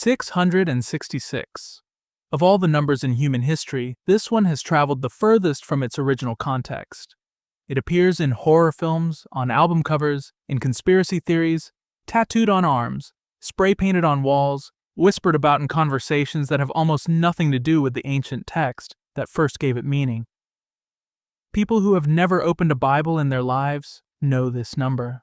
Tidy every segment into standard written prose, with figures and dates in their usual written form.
666. Of all the numbers in human history, this one has traveled the furthest from its original context. It appears in horror films, on album covers, in conspiracy theories, tattooed on arms, spray-painted on walls, whispered about in conversations that have almost nothing to do with the ancient text that first gave it meaning. People who have never opened a Bible in their lives know this number.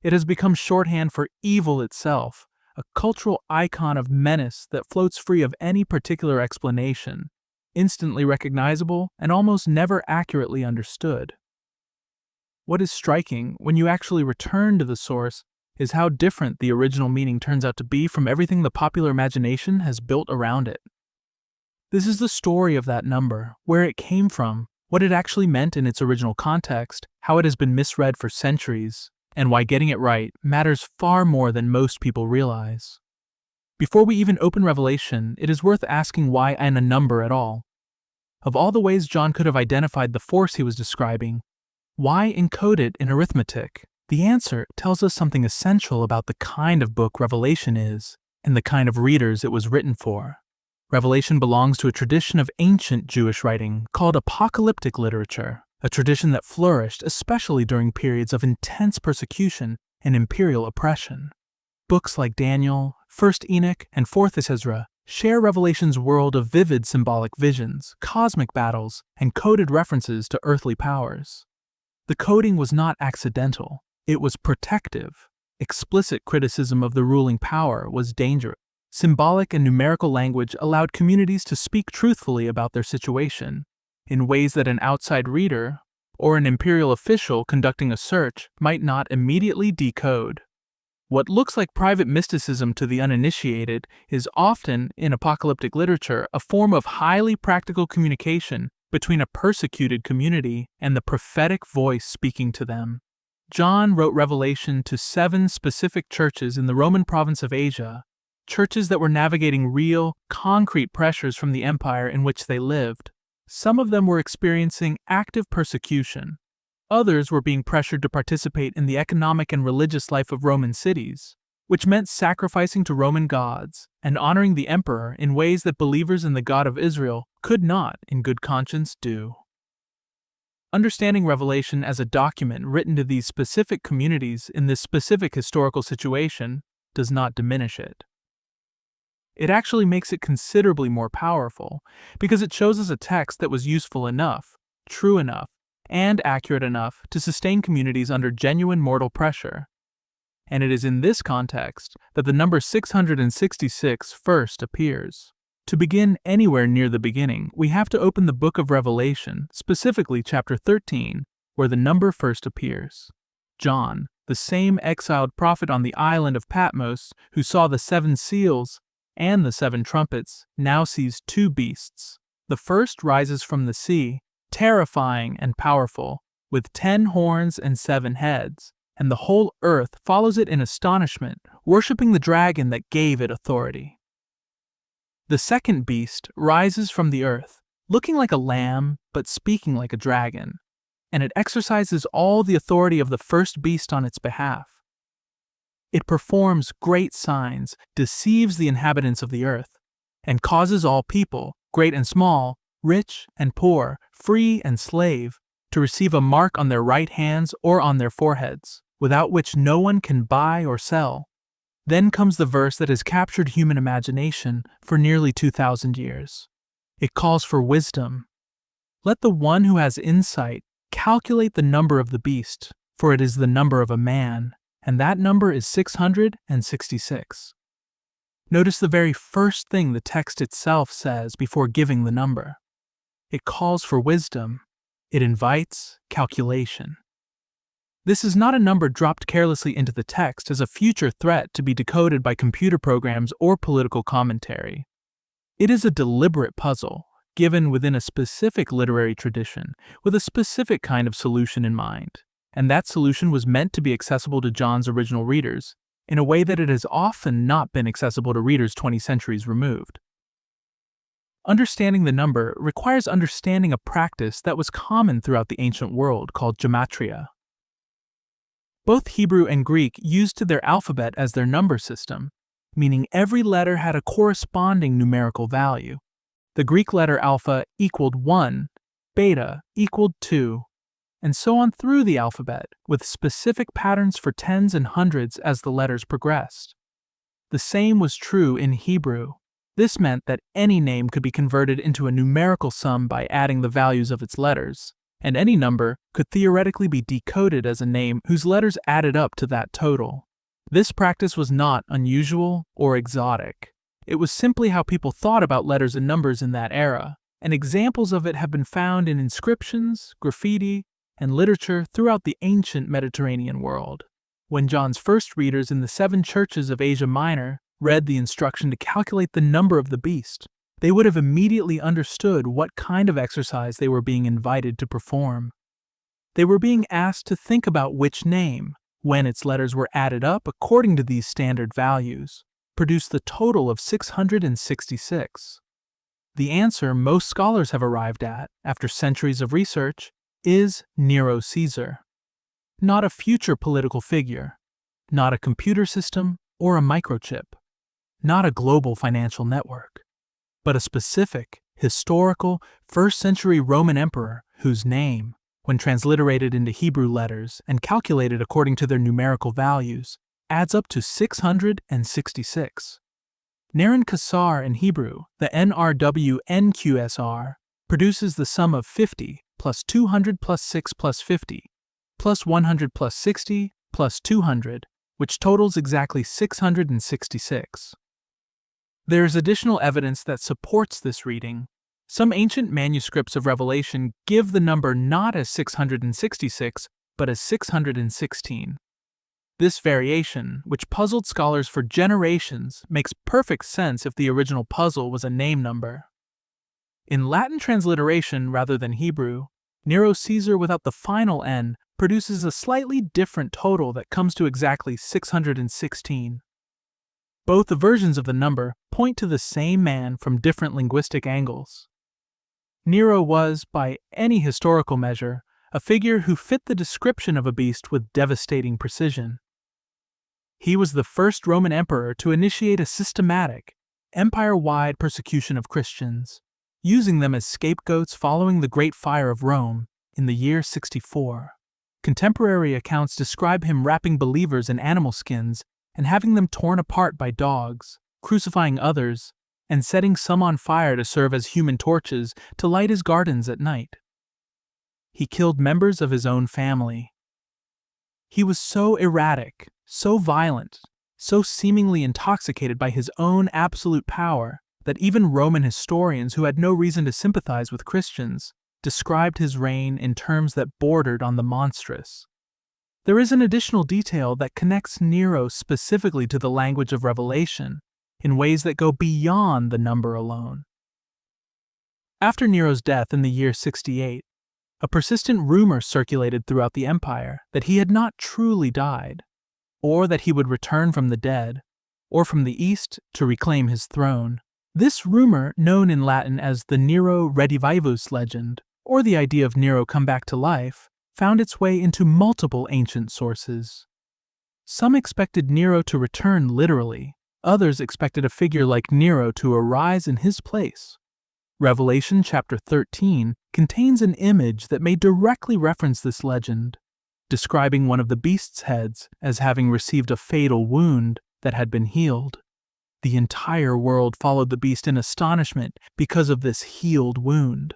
It has become shorthand for evil itself, a cultural icon of menace that floats free of any particular explanation, instantly recognizable and almost never accurately understood. What is striking when you actually return to the source is how different the original meaning turns out to be from everything the popular imagination has built around it. This is the story of that number, where it came from, what it actually meant in its original context, how it has been misread for centuries, and why getting it right matters far more than most people realize. Before we even open Revelation, it is worth asking why and a number at all. Of all the ways John could have identified the force he was describing, why encode it in arithmetic? The answer tells us something essential about the kind of book Revelation is, and the kind of readers it was written for. Revelation belongs to a tradition of ancient Jewish writing called apocalyptic literature, a tradition that flourished especially during periods of intense persecution and imperial oppression. Books like Daniel, 1st Enoch, and 4th Ezra share Revelation's world of vivid symbolic visions, cosmic battles, and coded references to earthly powers. The coding was not accidental, it was protective. Explicit criticism of the ruling power was dangerous. Symbolic and numerical language allowed communities to speak truthfully about their situation, in ways that an outside reader or an imperial official conducting a search might not immediately decode. What looks like private mysticism to the uninitiated is often, in apocalyptic literature, a form of highly practical communication between a persecuted community and the prophetic voice speaking to them. John wrote Revelation to 7 specific churches in the Roman province of Asia, churches that were navigating real, concrete pressures from the empire in which they lived. Some of them were experiencing active persecution. Others were being pressured to participate in the economic and religious life of Roman cities, which meant sacrificing to Roman gods and honoring the emperor in ways that believers in the God of Israel could not, in good conscience, do. Understanding Revelation as a document written to these specific communities in this specific historical situation does not diminish it. It actually makes it considerably more powerful, because it shows us a text that was useful enough, true enough, and accurate enough to sustain communities under genuine mortal pressure. And it is in this context that the number 666 first appears. To begin anywhere near the beginning, we have to open the book of Revelation, specifically chapter 13, where the number first appears. John, the same exiled prophet on the island of Patmos who saw the 7 seals and the 7 trumpets, now sees 2 beasts. The first rises from the sea, terrifying and powerful, with 10 horns and 7 heads, and the whole earth follows it in astonishment, worshipping the dragon that gave it authority. The second beast rises from the earth, looking like a lamb but speaking like a dragon, and it exercises all the authority of the first beast on its behalf. It performs great signs, deceives the inhabitants of the earth, and causes all people, great and small, rich and poor, free and slave, to receive a mark on their right hands or on their foreheads, without which no one can buy or sell. Then comes the verse that has captured human imagination for nearly 2,000 years. It calls for wisdom. Let the one who has insight calculate the number of the beast, for it is the number of a man, and that number is 666. Notice the very first thing the text itself says before giving the number. It calls for wisdom. It invites calculation. This is not a number dropped carelessly into the text as a future threat to be decoded by computer programs or political commentary. It is a deliberate puzzle, given within a specific literary tradition, with a specific kind of solution in mind. And that solution was meant to be accessible to John's original readers, in a way that it has often not been accessible to readers 20 centuries removed. Understanding the number requires understanding a practice that was common throughout the ancient world called gematria. Both Hebrew and Greek used their alphabet as their number system, meaning every letter had a corresponding numerical value. The Greek letter alpha equaled 1, beta equaled 2, and so on through the alphabet, with specific patterns for tens and hundreds as the letters progressed. The same was true in Hebrew. This meant that any name could be converted into a numerical sum by adding the values of its letters, and any number could theoretically be decoded as a name whose letters added up to that total. This practice was not unusual or exotic. It was simply how people thought about letters and numbers in that era, and examples of it have been found in inscriptions, graffiti, and literature throughout the ancient Mediterranean world. When John's first readers in the 7 churches of Asia Minor read the instruction to calculate the number of the beast, they would have immediately understood what kind of exercise they were being invited to perform. They were being asked to think about which name, when its letters were added up according to these standard values, produced the total of 666. The answer most scholars have arrived at, after centuries of research, is Nero Caesar. Not a future political figure, not a computer system or a microchip, not a global financial network, but a specific, historical, first-century Roman emperor whose name, when transliterated into Hebrew letters and calculated according to their numerical values, adds up to 666. Naren Kasar in Hebrew, the NRWNQSR, produces the sum of 50 plus 200 plus 6 plus 50 plus 100 plus 60 plus 200, which totals exactly 666. There is additional evidence that supports this reading. Some ancient manuscripts of Revelation give the number not as 666, but as 616. This variation, which puzzled scholars for generations, makes perfect sense if the original puzzle was a name number. In Latin transliteration rather than Hebrew, Nero Caesar without the final N produces a slightly different total that comes to exactly 616. Both the versions of the number point to the same man from different linguistic angles. Nero was, by any historical measure, a figure who fit the description of a beast with devastating precision. He was the first Roman emperor to initiate a systematic, empire-wide persecution of Christians, using them as scapegoats following the Great Fire of Rome in the year 64. Contemporary accounts describe him wrapping believers in animal skins and having them torn apart by dogs, crucifying others, and setting some on fire to serve as human torches to light his gardens at night. He killed members of his own family. He was so erratic, so violent, so seemingly intoxicated by his own absolute power that even Roman historians who had no reason to sympathize with Christians described his reign in terms that bordered on the monstrous. There is an additional detail that connects Nero specifically to the language of Revelation in ways that go beyond the number alone. After Nero's death in the year 68, a persistent rumor circulated throughout the empire that he had not truly died, or that he would return from the dead, or from the east to reclaim his throne. This rumor, known in Latin as the Nero Redivivus legend, or the idea of Nero come back to life, found its way into multiple ancient sources. Some expected Nero to return literally, others expected a figure like Nero to arise in his place. Revelation chapter 13 contains an image that may directly reference this legend, describing one of the beast's heads as having received a fatal wound that had been healed. The entire world followed the beast in astonishment because of this healed wound.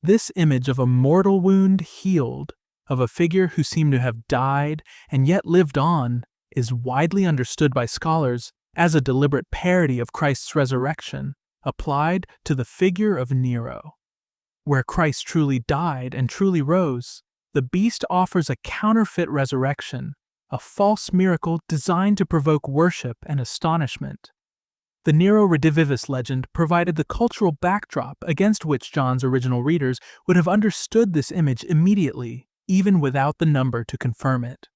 This image of a mortal wound healed, of a figure who seemed to have died and yet lived on, is widely understood by scholars as a deliberate parody of Christ's resurrection, applied to the figure of Nero. Where Christ truly died and truly rose, the beast offers a counterfeit resurrection, a false miracle designed to provoke worship and astonishment. The Nero Redivivus legend provided the cultural backdrop against which John's original readers would have understood this image immediately, even without the number to confirm it.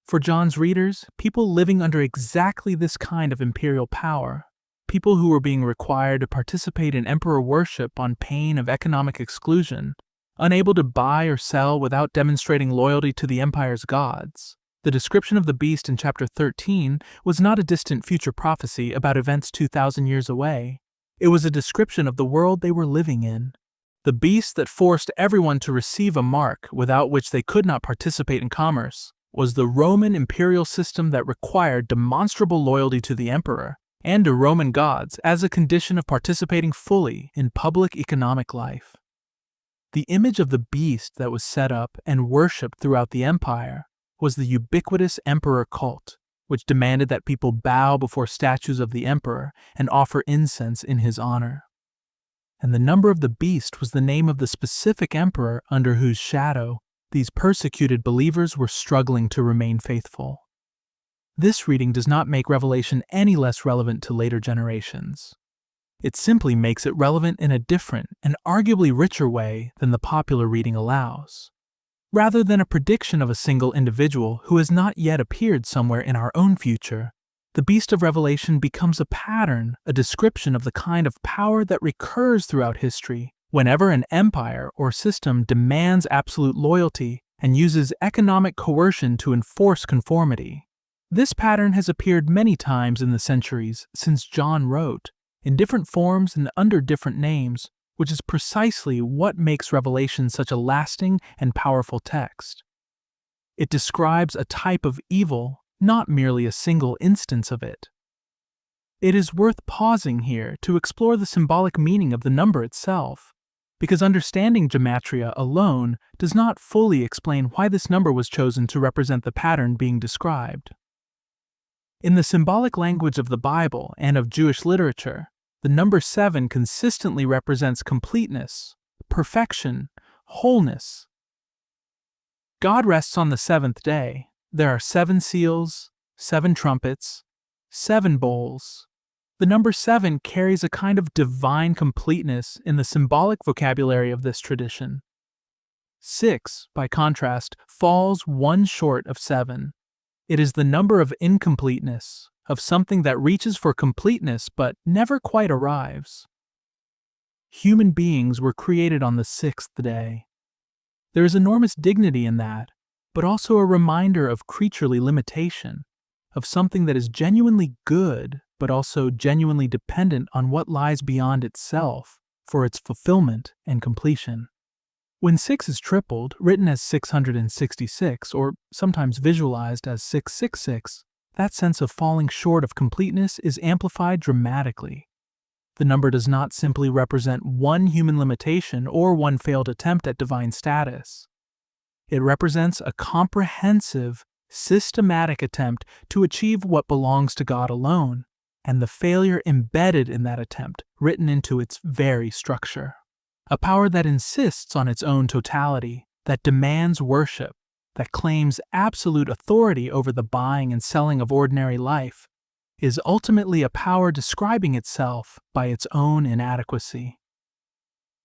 For John's readers, people living under exactly this kind of imperial power, people who were being required to participate in emperor worship on pain of economic exclusion, unable to buy or sell without demonstrating loyalty to the empire's gods, The description of the beast in chapter 13 was not a distant future prophecy about events 2,000 years away. It was a description of the world they were living in. The beast that forced everyone to receive a mark without which they could not participate in commerce was the Roman imperial system that required demonstrable loyalty to the emperor and to Roman gods as a condition of participating fully in public economic life. The image of the beast that was set up and worshipped throughout the empire was the ubiquitous emperor cult, which demanded that people bow before statues of the emperor and offer incense in his honor. And the number of the beast was the name of the specific emperor under whose shadow these persecuted believers were struggling to remain faithful. This reading does not make Revelation any less relevant to later generations. It simply makes it relevant in a different and arguably richer way than the popular reading allows. Rather than a prediction of a single individual who has not yet appeared somewhere in our own future, the beast of Revelation becomes a pattern, a description of the kind of power that recurs throughout history whenever an empire or system demands absolute loyalty and uses economic coercion to enforce conformity. This pattern has appeared many times in the centuries since John wrote, in different forms and under different names, which is precisely what makes Revelation such a lasting and powerful text. It describes a type of evil, not merely a single instance of it. It is worth pausing here to explore the symbolic meaning of the number itself, because understanding gematria alone does not fully explain why this number was chosen to represent the pattern being described. In the symbolic language of the Bible and of Jewish literature, the number 7 consistently represents completeness, perfection, wholeness. God rests on the seventh day. There are 7 seals, 7 trumpets, 7 bowls. The number 7 carries a kind of divine completeness in the symbolic vocabulary of this tradition. 6, by contrast, falls one short of 7. It is the number of incompleteness, of something that reaches for completeness but never quite arrives. Human beings were created on the 6th day. There is enormous dignity in that, but also a reminder of creaturely limitation, of something that is genuinely good but also genuinely dependent on what lies beyond itself for its fulfillment and completion. When 6 is tripled, written as 666 or sometimes visualized as 666, that sense of falling short of completeness is amplified dramatically. The number does not simply represent one human limitation or one failed attempt at divine status. It represents a comprehensive, systematic attempt to achieve what belongs to God alone, and the failure embedded in that attempt, written into its very structure. A power that insists on its own totality, that demands worship, that claims absolute authority over the buying and selling of ordinary life, is ultimately a power describing itself by its own inadequacy.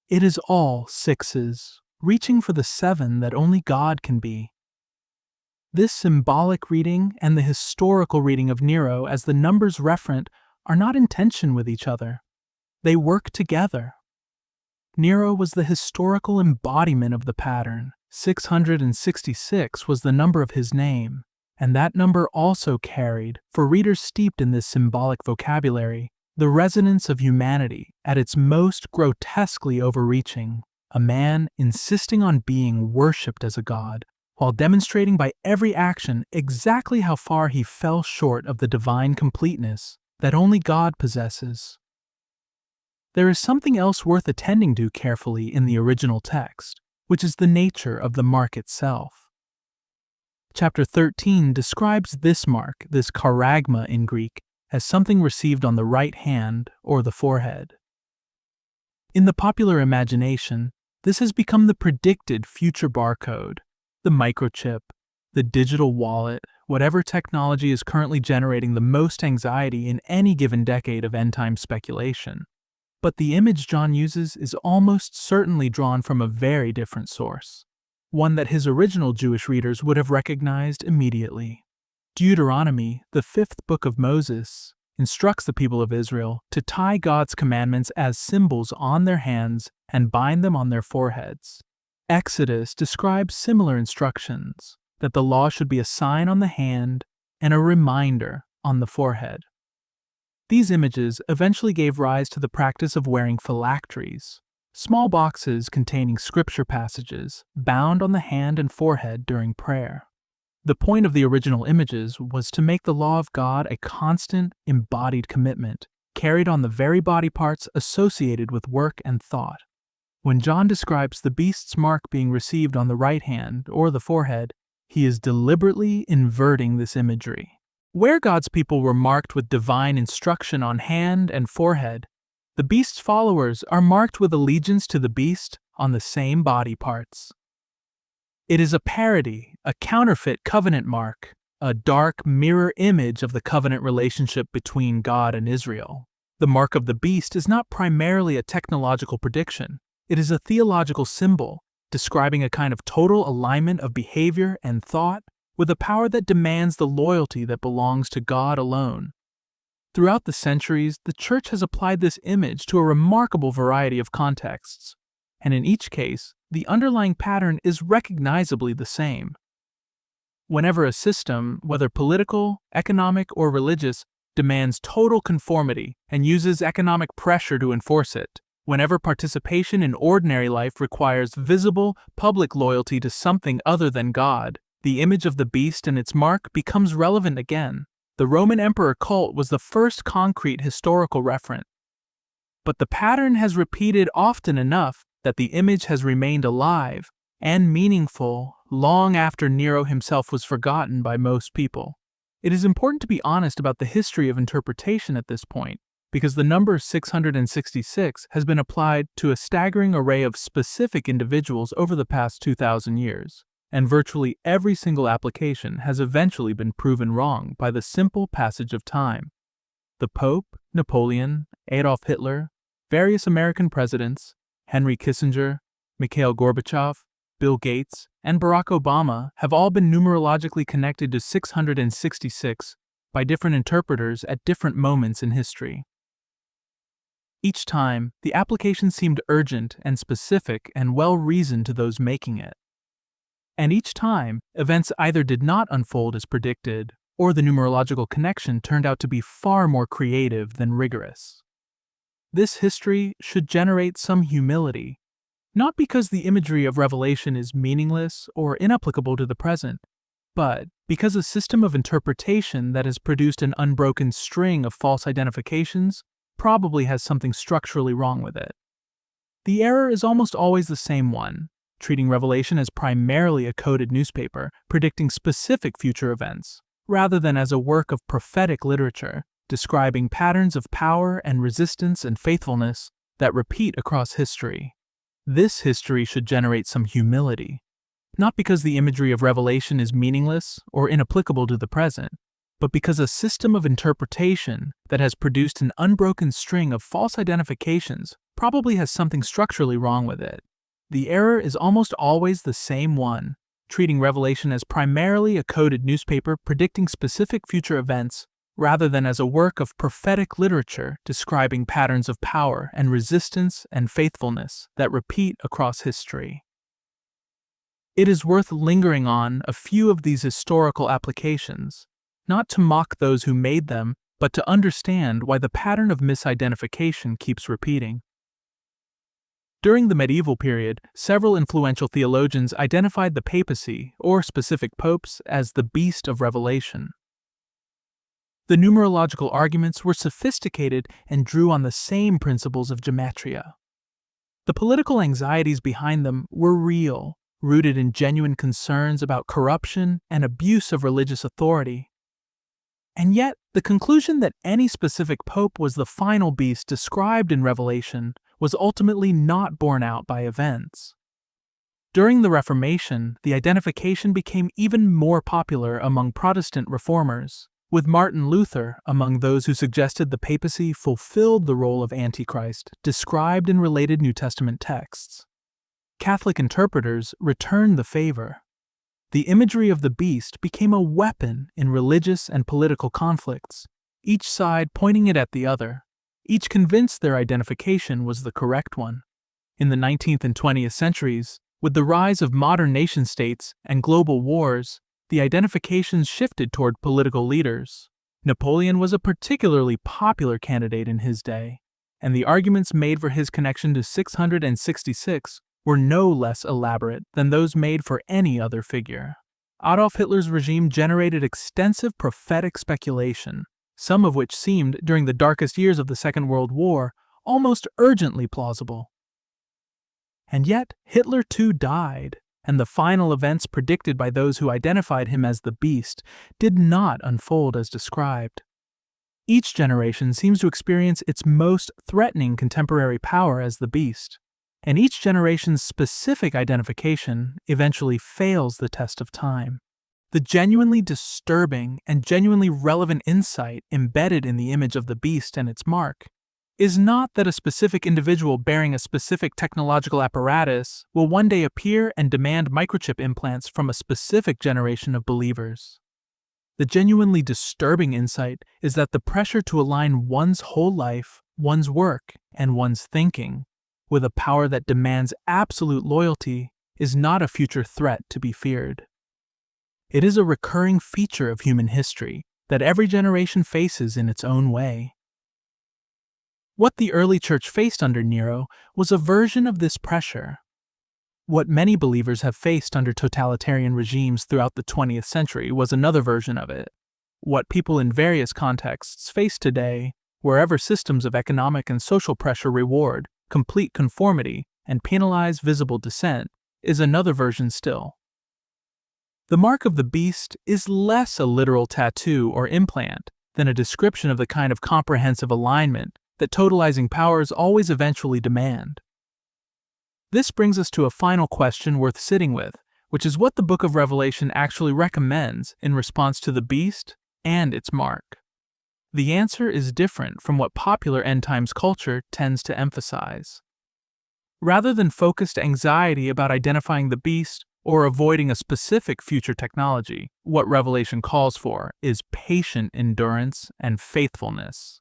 It is all 6s, reaching for the 7 that only God can be. This symbolic reading and the historical reading of Nero as the numbers referent are not in tension with each other. They work together. Nero was the historical embodiment of the pattern. 666 was the number of his name, and that number also carried, for readers steeped in this symbolic vocabulary, the resonance of humanity at its most grotesquely overreaching, a man insisting on being worshipped as a god, while demonstrating by every action exactly how far he fell short of the divine completeness that only God possesses. There is something else worth attending to carefully in the original text, which is the nature of the mark itself. Chapter 13 describes this mark, this charagma in Greek, as something received on the right hand or the forehead. In the popular imagination, this has become the predicted future barcode, the microchip, the digital wallet, whatever technology is currently generating the most anxiety in any given decade of end-time speculation. But the image John uses is almost certainly drawn from a very different source, one that his original Jewish readers would have recognized immediately. Deuteronomy, the 5th book of Moses, instructs the people of Israel to tie God's commandments as symbols on their hands and bind them on their foreheads. Exodus describes similar instructions. that the law should be a sign on the hand and a reminder on the forehead. These images eventually gave rise to the practice of wearing phylacteries, small boxes containing scripture passages bound on the hand and forehead during prayer. The point of the original images was to make the law of God a constant, embodied commitment, carried on the very body parts associated with work and thought. When John describes the beast's mark being received on the right hand or the forehead, he is deliberately inverting this imagery. Where God's people were marked with divine instruction on hand and forehead, the beast's followers are marked with allegiance to the beast on the same body parts. It is a parody, a counterfeit covenant mark, a dark mirror image of the covenant relationship between God and Israel. The mark of the beast is not primarily a technological prediction. It is a theological symbol, describing a kind of total alignment of behavior and thought with a power that demands the loyalty that belongs to God alone. Throughout the centuries, the Church has applied this image to a remarkable variety of contexts, and in each case, the underlying pattern is recognizably the same. Whenever a system, whether political, economic, or religious, demands total conformity and uses economic pressure to enforce it, whenever participation in ordinary life requires visible, public loyalty to something other than God, the image of the beast and its mark becomes relevant again. The Roman emperor cult was the first concrete historical reference. But the pattern has repeated often enough that the image has remained alive and meaningful long after Nero himself was forgotten by most people. It is important to be honest about the history of interpretation at this point, because the number 666 has been applied to a staggering array of specific individuals over the past 2,000 years. And virtually every single application has eventually been proven wrong by the simple passage of time. The Pope, Napoleon, Adolf Hitler, various American presidents, Henry Kissinger, Mikhail Gorbachev, Bill Gates, and Barack Obama have all been numerologically connected to 666 by different interpreters at different moments in history. Each time, the application seemed urgent and specific and well-reasoned to those making it. And each time, events either did not unfold as predicted, or the numerological connection turned out to be far more creative than rigorous. This history should generate some humility, not because the imagery of Revelation is meaningless or inapplicable to the present, but because a system of interpretation that has produced an unbroken string of false identifications probably has something structurally wrong with it. The error is almost always the same one, treating Revelation as primarily a coded newspaper predicting specific future events, rather than as a work of prophetic literature describing patterns of power and resistance and faithfulness that repeat across history. This history should generate some humility, not because the imagery of Revelation is meaningless or inapplicable to the present, but because a system of interpretation that has produced an unbroken string of false identifications probably has something structurally wrong with it. The error is almost always the same one, treating Revelation as primarily a coded newspaper predicting specific future events, rather than as a work of prophetic literature describing patterns of power and resistance and faithfulness that repeat across history. It is worth lingering on a few of these historical applications, not to mock those who made them, but to understand why the pattern of misidentification keeps repeating. During the medieval period, several influential theologians identified the papacy, or specific popes, as the beast of Revelation. The numerological arguments were sophisticated and drew on the same principles of gematria. The political anxieties behind them were real, rooted in genuine concerns about corruption and abuse of religious authority. And yet, the conclusion that any specific pope was the final beast described in Revelation was ultimately not borne out by events. During the Reformation, the identification became even more popular among Protestant reformers, with Martin Luther among those who suggested the papacy fulfilled the role of Antichrist described in related New Testament texts. Catholic interpreters returned the favor. The imagery of the beast became a weapon in religious and political conflicts, each side pointing it at the other, each convinced their identification was the correct one. In the 19th and 20th centuries, with the rise of modern nation-states and global wars, the identifications shifted toward political leaders. Napoleon was a particularly popular candidate in his day, and the arguments made for his connection to 666 were no less elaborate than those made for any other figure. Adolf Hitler's regime generated extensive prophetic speculation, some of which seemed, during the darkest years of the Second World War, almost urgently plausible. And yet, Hitler too died, and the final events predicted by those who identified him as the Beast did not unfold as described. Each generation seems to experience its most threatening contemporary power as the Beast, and each generation's specific identification eventually fails the test of time. The genuinely disturbing and genuinely relevant insight embedded in the image of the Beast and its mark is not that a specific individual bearing a specific technological apparatus will one day appear and demand microchip implants from a specific generation of believers. The genuinely disturbing insight is that the pressure to align one's whole life, one's work, and one's thinking with a power that demands absolute loyalty is not a future threat to be feared. It is a recurring feature of human history that every generation faces in its own way. What the early church faced under Nero was a version of this pressure. What many believers have faced under totalitarian regimes throughout the 20th century was another version of it. What people in various contexts face today, wherever systems of economic and social pressure reward complete conformity and penalize visible dissent, is another version still. The mark of the Beast is less a literal tattoo or implant than a description of the kind of comprehensive alignment that totalizing powers always eventually demand. This brings us to a final question worth sitting with, which is what the Book of Revelation actually recommends in response to the Beast and its mark. The answer is different from what popular end-times culture tends to emphasize. Rather than focused anxiety about identifying the Beast or avoiding a specific future technology, what Revelation calls for is patient endurance and faithfulness.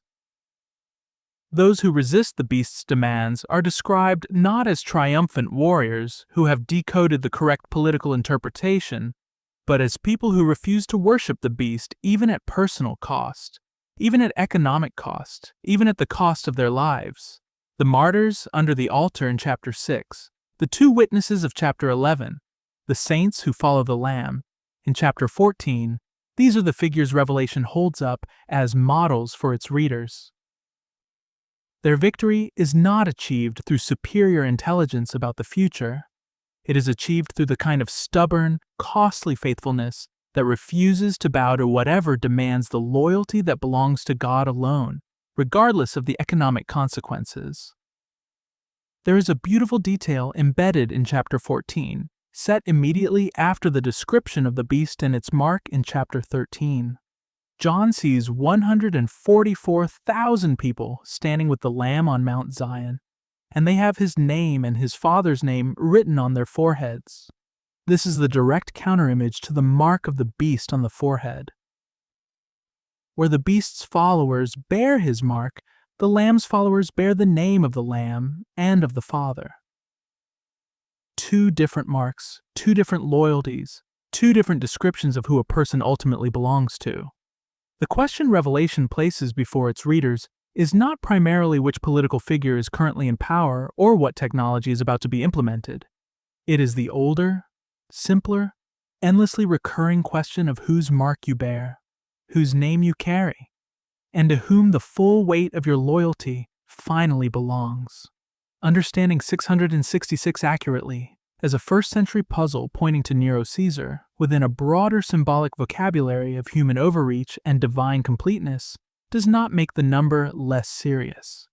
Those who resist the Beast's demands are described not as triumphant warriors who have decoded the correct political interpretation, but as people who refuse to worship the Beast even at personal cost, even at economic cost, even at the cost of their lives. The martyrs under the altar in chapter 6, the two witnesses of chapter 11, the saints who follow the Lamb in chapter 14, these are the figures Revelation holds up as models for its readers. Their victory is not achieved through superior intelligence about the future. It is achieved through the kind of stubborn, costly faithfulness that refuses to bow to whatever demands the loyalty that belongs to God alone, regardless of the economic consequences. There is a beautiful detail embedded in chapter 14, set immediately after the description of the Beast and its mark in chapter 13. John sees 144,000 people standing with the Lamb on Mount Zion, and they have his name and his Father's name written on their foreheads. This is the direct counterimage to the mark of the Beast on the forehead. Where the Beast's followers bear his mark, the Lamb's followers bear the name of the Lamb and of the Father. Two different marks, two different loyalties, two different descriptions of who a person ultimately belongs to. The question Revelation places before its readers is not primarily which political figure is currently in power or what technology is about to be implemented. It is the older, simpler, endlessly recurring question of whose mark you bear, whose name you carry, and to whom the full weight of your loyalty finally belongs. Understanding 666 accurately as a first-century puzzle pointing to Nero Caesar within a broader symbolic vocabulary of human overreach and divine completeness does not make the number less serious.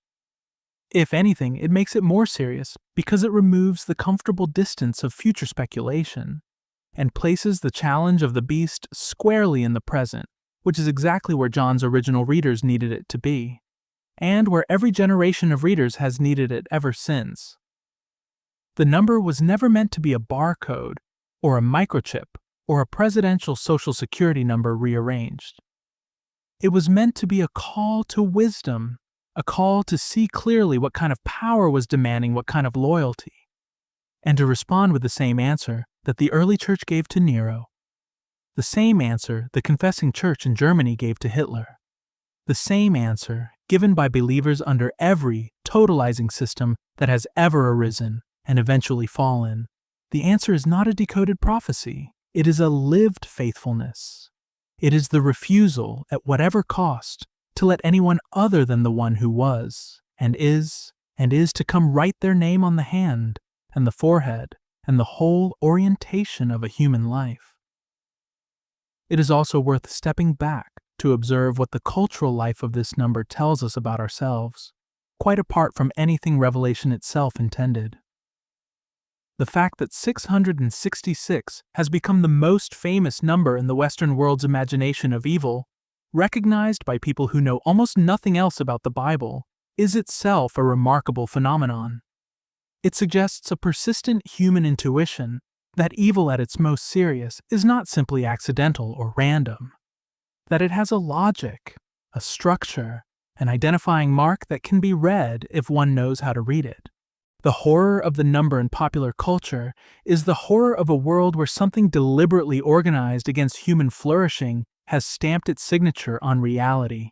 If anything, it makes it more serious because it removes the comfortable distance of future speculation and places the challenge of the Beast squarely in the present, which is exactly where John's original readers needed it to be, and where every generation of readers has needed it ever since. The number was never meant to be a barcode, or a microchip, or a presidential social security number rearranged. It was meant to be a call to wisdom, a call to see clearly what kind of power was demanding what kind of loyalty, and to respond with the same answer that the early church gave to Nero. The same answer the confessing church in Germany gave to Hitler. The same answer given by believers under every totalizing system that has ever arisen and eventually fallen. The answer is not a decoded prophecy. It is a lived faithfulness. It is the refusal, at whatever cost, to let anyone other than the one who was, and is to come write their name on the hand and the forehead and the whole orientation of a human life. It is also worth stepping back to observe what the cultural life of this number tells us about ourselves, quite apart from anything Revelation itself intended. The fact that 666 has become the most famous number in the Western world's imagination of evil, recognized by people who know almost nothing else about the Bible, is itself a remarkable phenomenon. It suggests a persistent human intuition that evil at its most serious is not simply accidental or random, that it has a logic, a structure, an identifying mark that can be read if one knows how to read it. The horror of the number in popular culture is the horror of a world where something deliberately organized against human flourishing has stamped its signature on reality.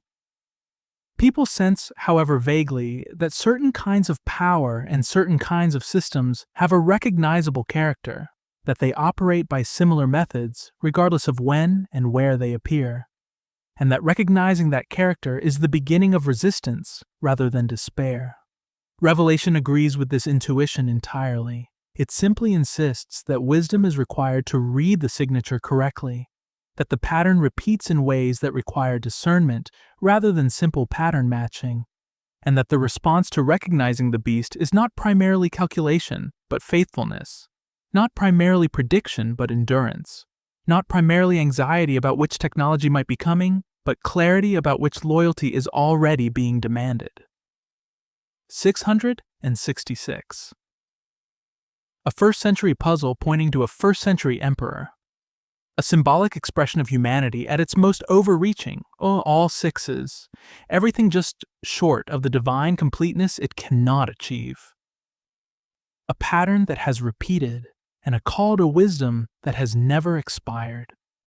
People sense, however vaguely, that certain kinds of power and certain kinds of systems have a recognizable character, that they operate by similar methods regardless of when and where they appear, and that recognizing that character is the beginning of resistance rather than despair. Revelation agrees with this intuition entirely. It simply insists that wisdom is required to read the signature correctly, that the pattern repeats in ways that require discernment rather than simple pattern matching, and that the response to recognizing the beast is not primarily calculation, but faithfulness, not primarily prediction, but endurance, not primarily anxiety about which technology might be coming, but clarity about which loyalty is already being demanded. 666. A first-century puzzle pointing to a first-century emperor. A symbolic expression of humanity at its most overreaching, all sixes, everything just short of the divine completeness it cannot achieve. A pattern that has repeated, and a call to wisdom that has never expired.